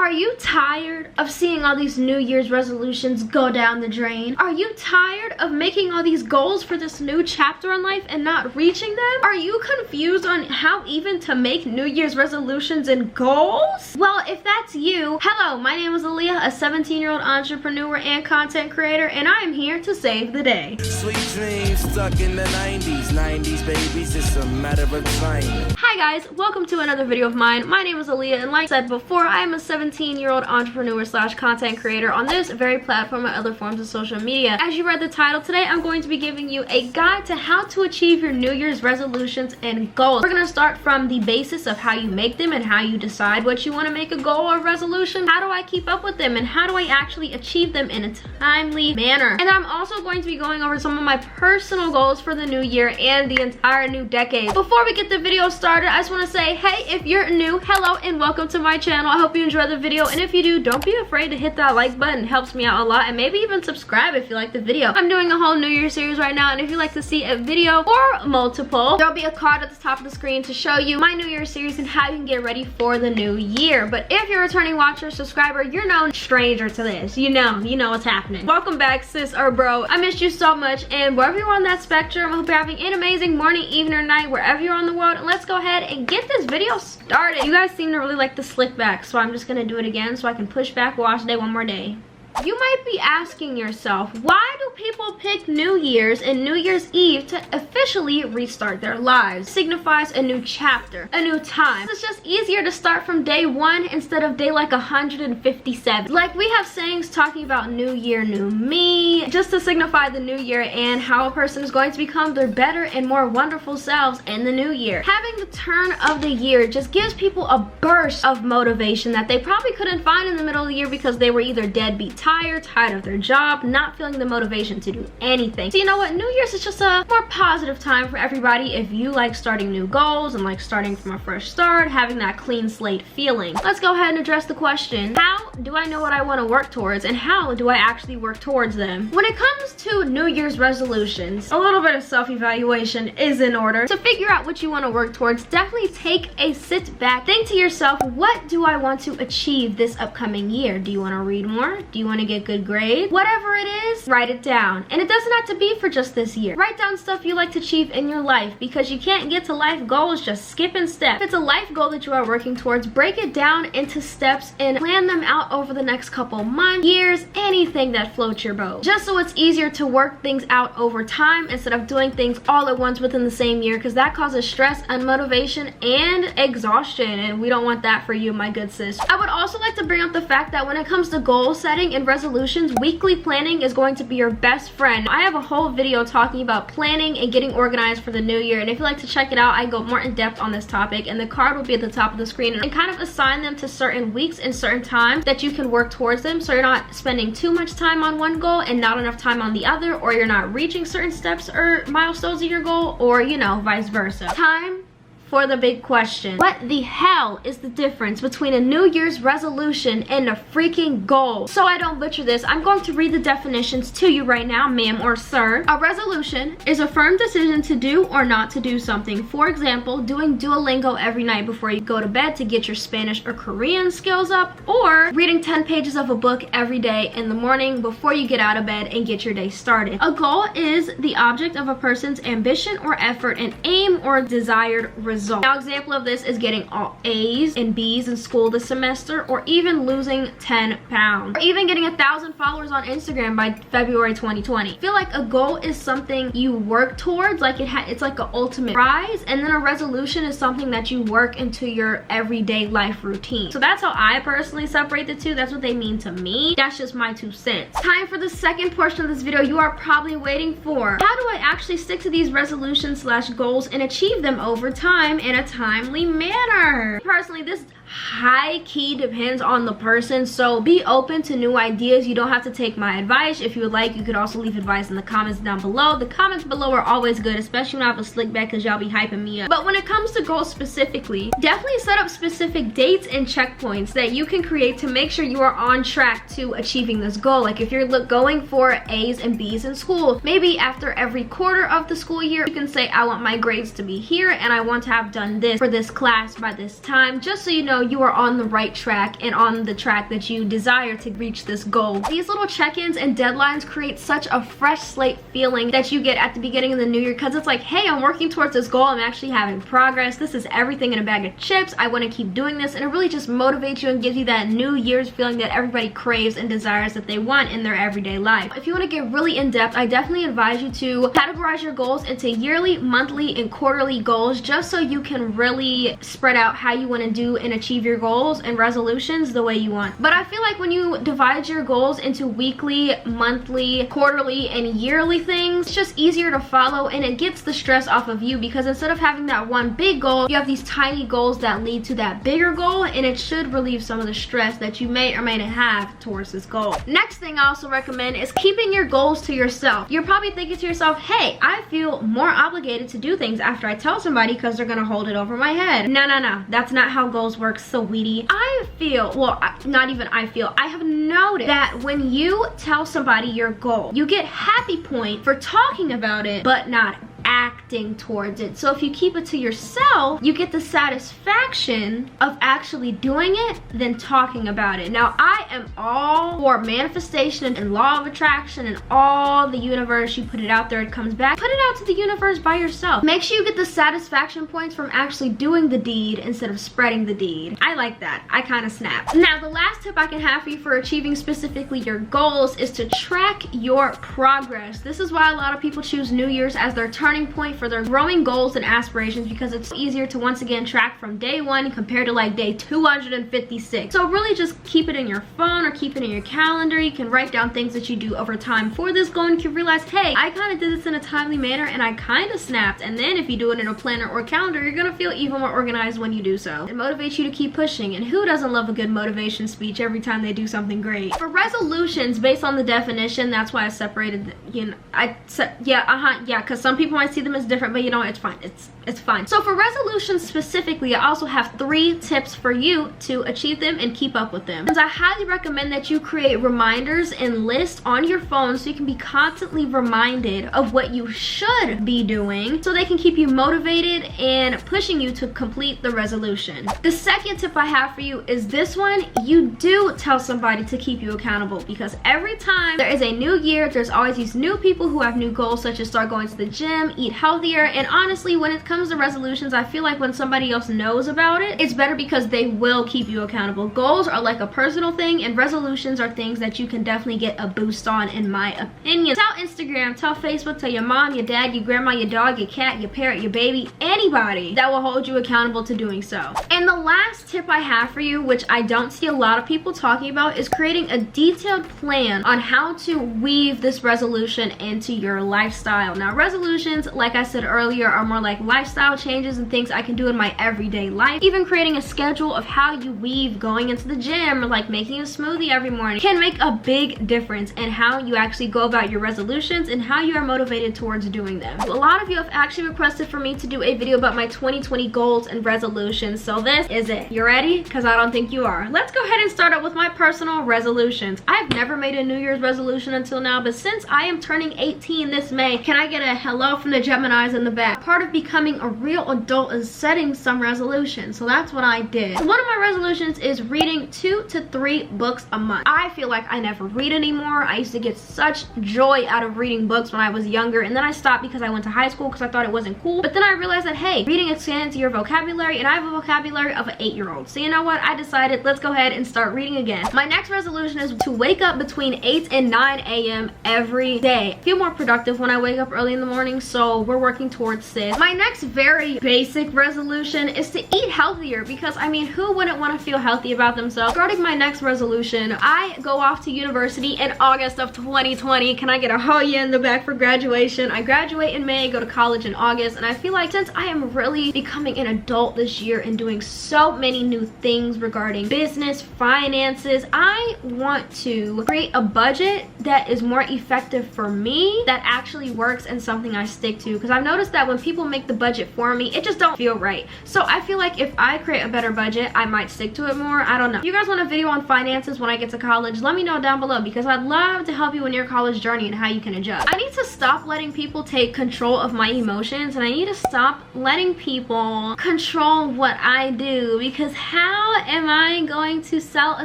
Are you tired of seeing all these New Year's resolutions go down the drain? Are you tired of making all these goals for this new chapter in life and not reaching them? Are you confused on how even to make New Year's resolutions and goals? Well, if that's you, hello, my name is Aliyah, a 17-year-old entrepreneur and content creator, and I am here to save the day. Sweet dreams stuck in the 90s babies, it's a matter of time. Hi guys, welcome to another video of mine. My name is Aliyah, and like I said before, I am a 17-year-old entrepreneur slash content creator on this very platform and other forms of social media. As you read the title, today I'm going to be giving you a guide to how to achieve your New Year's resolutions and goals. We're going to start from the basis of how you make them and how you decide what you want to make a goal or resolution. How do I keep up with them and how do I actually achieve them in a timely manner? And I'm also going to be going over some of my personal goals for the new year and the entire new decade. Before we get the video started, I just want to say, hey, if you're new, hello and welcome to my channel. I hope you enjoy the video, and if you do, don't be afraid to hit that like button. It helps me out a lot, and maybe even subscribe if you like the video. I'm doing a whole New Year series right now, and if you'd like to see a video or multiple, there'll be a card at the top of the screen to show you my New Year series and how you can get ready for the new year. But if you're a returning watcher, subscriber, you're no stranger to this. You know what's happening. Welcome back, sis or bro. I missed you so much, and wherever you're on that spectrum, I hope you're having an amazing morning, evening, or night, wherever you're on the world. And let's go ahead and get this video started. You guys seem to really like the slick back, so I'm just gonna do it again so I can push back wash day one more day. You might be asking yourself, why do people pick New Year's and New Year's Eve to officially restart their lives? It signifies a new chapter, a new time. It's just easier to start from day one instead of day like 157. Like, we have sayings talking about new year, new me, just to signify the new year and how a person is going to become their better and more wonderful selves in the new year. Having the turn of the year just gives people a burst of motivation that they probably couldn't find in the middle of the year because they were either deadbeat tired of their job, not feeling the motivation to do anything. So you know what, New Year's is just a more positive time for everybody if you like starting new goals and like starting from a fresh start, having that clean slate feeling. Let's go ahead and address the question, how do I know what I want to work towards and how do I actually work towards them? When it comes to New Year's resolutions, a little bit of self-evaluation is in order. To figure out what you want to work towards, definitely take a sit back, think to yourself, what do I want to achieve this upcoming year? Do you want to read more? Do you want to get good grades? Whatever it is, write it down. And it doesn't have to be for just this year. Write down stuff you like to achieve in your life, because you can't get to life goals just skipping steps. If it's a life goal that you are working towards, break it down into steps and plan them out over the next couple months, years, anything that floats your boat. Just so it's easier to work things out over time instead of doing things all at once within the same year, because that causes stress, unmotivation, and exhaustion, and we don't want that for you, my good sis. I would also like to bring up the fact that when it comes to goal setting and resolutions, weekly planning is going to be your best friend. I have a whole video talking about planning and getting organized for the new year, and if you'd like to check it out, I go more in depth on this topic, and the card will be at the top of the screen, and kind of assign them to certain weeks and certain times that you can work towards them, so you're not spending too much time on one goal and not enough time on the other, or you're not reaching certain steps or milestones of your goal, or vice versa. Time for the big question. What the hell is the difference between a New Year's resolution and a freaking goal? So I don't butcher this, I'm going to read the definitions to you right now, ma'am or sir. A resolution is a firm decision to do or not to do something. For example, doing Duolingo every night before you go to bed to get your Spanish or Korean skills up, or reading 10 pages of a book every day in the morning before you get out of bed and get your day started. A goal is the object of a person's ambition or effort, an aim or desired result. Now, example of this is getting all A's and B's in school this semester, or even losing 10 pounds, or even getting 1,000 followers on Instagram by February 2020. I feel like a goal is something you work towards, like it's like an ultimate prize, and then a resolution is something that you work into your everyday life routine. So that's how I personally separate the two. That's what they mean to me. That's just my 2 cents. Time for the second portion of this video you are probably waiting for. How do I actually stick to these resolutions slash goals and achieve them over time in a timely manner? Personally, this high key depends on the person, so be open to new ideas. You don't have to take my advice. If you would like, you could also leave advice in the comments down below. The comments below are always good, especially when I have a slick back, because y'all be hyping me up. But when it comes to goals specifically, definitely set up specific dates and checkpoints that you can create to make sure you are on track to achieving this goal. Like if you're going for A's and B's in school, maybe after every quarter of the school year, you can say, I want my grades to be here and I want to have done this for this class by this time, just so you know know you are on the right track and on the track that you desire to reach this goal. These little check-ins and deadlines create such a fresh slate feeling that you get at the beginning of the new year, because it's like, hey, I'm working towards this goal, I'm actually having progress, this is everything in a bag of chips, I want to keep doing this, and it really just motivates you and gives you that New Year's feeling that everybody craves and desires that they want in their everyday life. If you want to get really in-depth, I definitely advise you to categorize your goals into yearly, monthly, and quarterly goals, just so you can really spread out how you want to do and achieve your goals and resolutions the way you want. But I feel like when you divide your goals into weekly, monthly, quarterly, and yearly things, it's just easier to follow, and it gets the stress off of you, because instead of having that one big goal, you have these tiny goals that lead to that bigger goal, and it should relieve some of the stress that you may or may not have towards this goal. Next thing I also recommend is keeping your goals to yourself. You're probably thinking to yourself, hey, I feel more obligated to do things after I tell somebody because they're gonna hold it over my head. No, that's not how goals work, sweetie. I feel, well, not even I feel, I have noticed that when you tell somebody your goal, you get happy point for talking about it but not acting towards it. So if you keep it to yourself, you get the satisfaction of actually doing it than talking about it. Now, I am all for manifestation and law of attraction and all the universe. You put it out there, it comes back. Put it out to the universe by yourself. Make sure you get the satisfaction points from actually doing the deed instead of spreading the deed. I like that. I kind of snap. Now, the last tip I can have for you for achieving specifically your goals is to track your progress. This is why a lot of people choose New Year's as their turning point for their growing goals and aspirations, because it's easier to once again track from day 1 compared to like day 256. So really just keep it in your phone or keep it in your calendar. You can write down things that you do over time for this goal, and you can realize, hey, I kind of did this in a timely manner and I kind of snapped. And then if you do it in a planner or calendar, you're gonna feel even more organized when you do so. It motivates you to keep pushing, and who doesn't love a good motivation speech every time they do something great? For resolutions, based on the definition, that's why I separated, you know, because some people might see them as different, but you know, it's fine. It's fine. So for resolutions specifically, I also have 3 tips for you to achieve them and keep up with them. And I highly recommend that you create reminders and lists on your phone so you can be constantly reminded of what you should be doing, so they can keep you motivated and pushing you to complete the resolution. The second tip I have for you is this one. You do tell somebody to keep you accountable, because every time there is a new year, there's always these new people who have new goals, such as start going to the gym, eat healthier. And honestly, when it comes to resolutions, I feel like when somebody else knows about it, it's better because they will keep you accountable. Goals are like a personal thing, and resolutions are things that you can definitely get a boost on, in my opinion. Tell Instagram, tell Facebook, tell your mom, your dad, your grandma, your dog, your cat, your parrot, your baby, anybody that will hold you accountable to doing so. And the last tip I have for you, which I don't see a lot of people talking about, is creating a detailed plan on how to weave this resolution into your lifestyle. Now, resolutions, like I said earlier, are more like lifestyle changes and things I can do in my everyday life. Even creating a schedule of how you weave going into the gym, or like making a smoothie every morning, can make a big difference in how you actually go about your resolutions and how you are motivated towards doing them. A lot of you have actually requested for me to do a video about my 2020 goals and resolutions, so this is it. You ready? Because I don't think you are. Let's go ahead and start out with my personal resolutions. I've never made a New Year's resolution until now, but since I am turning 18 this May, can I get a hello from the Geminis in the back? Part of becoming a real adult is setting some resolutions, so that's what I did. One of my resolutions is reading 2 to 3 books a month. I feel like I never read anymore. I used to get such joy out of reading books when I was younger, and then I stopped because I went to high school because I thought it wasn't cool. But then I realized that, hey, reading expands your vocabulary, and I have a vocabulary of an 8-year-old. So you know what? I decided, let's go ahead and start reading again. My next resolution is to wake up between 8 and 9 a.m. every day. I feel more productive when I wake up early in the morning, so we're working towards this. My next very basic resolution is to eat healthier, because I mean, who wouldn't want to feel healthy about themselves? Starting my next resolution, I go off to university in August of 2020. Can I get a oh yeah in the back for graduation? I graduate in May, go to college in August, and I feel like since I am really becoming an adult this year and doing so many new things regarding business, finances, I want to create a budget that is more effective for me, that actually works, and something I stick stick to, because I've noticed that when people make the budget for me, it just don't feel right. So I feel like if I create a better budget, I might stick to it more. I don't know. If you guys want a video on finances when I get to college, let me know down below, because I'd love to help you in your college journey and how you can adjust. I need to stop letting people take control of my emotions, and I need to stop letting people control what I do, because how am I going to sell a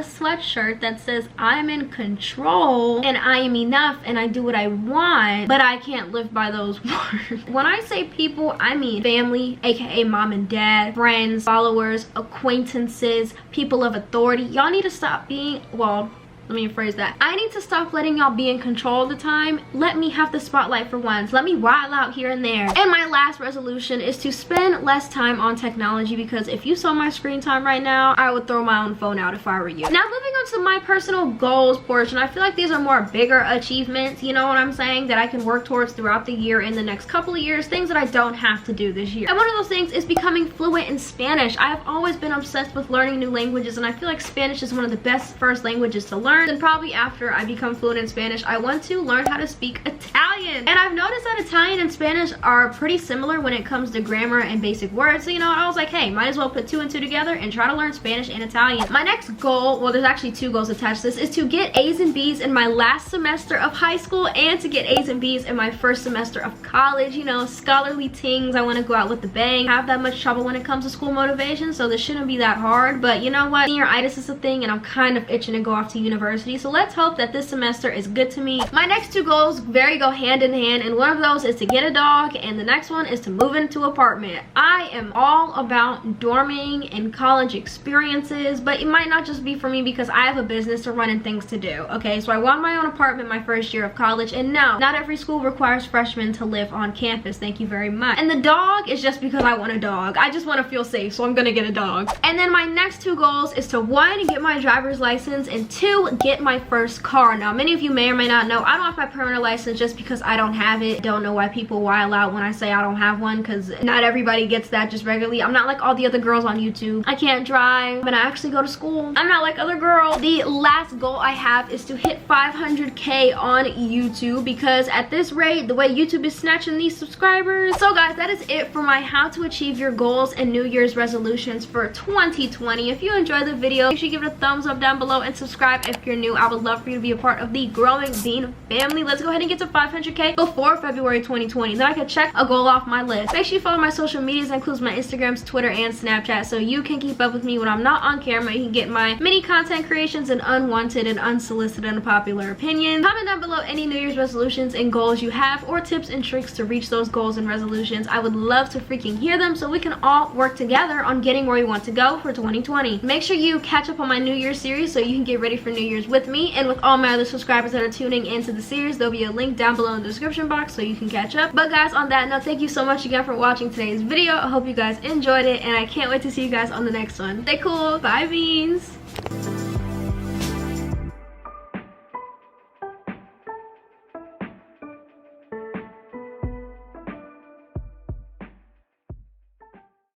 sweatshirt that says I'm in control and I am enough and I do what I want, but I can't live by those words? When I say people, I mean family, aka mom and dad, friends, followers, acquaintances, people of authority. Y'all need to stop being, well, let me rephrase that. I need to stop letting y'all be in control all the time. Let me have the spotlight for once. Let me wild out here and there. And my last resolution is to spend less time on technology, because if you saw my screen time right now, I would throw my own phone out if I were you. Now, moving on to my personal goals portion, I feel like these are more bigger achievements, you know what I'm saying, that I can work towards throughout the year, in the next couple of years, things that I don't have to do this year. And one of those things is becoming fluent in Spanish. I have always been obsessed with learning new languages, and I feel like Spanish is one of the best first languages to learn. And probably after I become fluent in Spanish, I want to learn how to speak Italian. And I've noticed that Italian and Spanish are pretty similar when it comes to grammar and basic words. So, you know, I was like, hey, might as well put 2 and 2 together and try to learn Spanish and Italian. My next goal, well, there's actually 2 goals attached to this, is to get A's and B's in my last semester of high school, and to get A's and B's in my first semester of college. You know, scholarly things. I want to go out with the bang. I have that much trouble when it comes to school motivation, so this shouldn't be that hard. But you know what? Senioritis is a thing, and I'm kind of itching to go off to university. So let's hope that this semester is good to me. My next 2 goals go hand in hand, and one of those is to get a dog, and the next one is to move into an apartment. I am all about dorming and college experiences, but it might not just be for me, because I have a business to run and things to do. Okay, so I want my own apartment my first year of college, and no, not every school requires freshmen to live on campus. Thank you very much. And the dog is just because I want a dog. I just want to feel safe, so I'm gonna get a dog. And then my next 2 goals is to 1, get my driver's license, and 2, get my first car. Now, many of you may or may not know, I don't have my permanent license just because I don't have it. Don't know why people wild out when I say I don't have one, because not everybody gets that just regularly. I'm not like all the other girls on YouTube. I can't drive, but I actually go to school. I'm not like other girls. The last goal I have is to hit 500K on YouTube, because at this rate, the way YouTube is snatching these subscribers. So guys, that is it for my how to achieve your goals and New Year's resolutions for 2020. If you enjoyed the video, make sure you give it a thumbs up down below and subscribe if you're new. I would love for you to be a part of the growing Bean family. Let's go ahead and get to 500K before February 2020. Then I can check a goal off my list. Make sure you follow my social medias. That includes my Instagrams, Twitter, and Snapchat, so you can keep up with me when I'm not on camera. You can get my mini content creations and unwanted and unsolicited and unpopular opinions. Comment down below any New Year's resolutions and goals you have, or tips and tricks to reach those goals and resolutions. I would love to freaking hear them, so we can all work together on getting where we want to go for 2020. Make sure you catch up on my New Year's series so you can get ready for New Year's with me, and with all my other subscribers that are tuning into the series. There'll be a link down below in the description box so you can catch up. But guys, on that note, thank you so much again for watching today's video. I hope you guys enjoyed it, and I can't wait to see you guys on the next one. Stay cool. Bye, beans.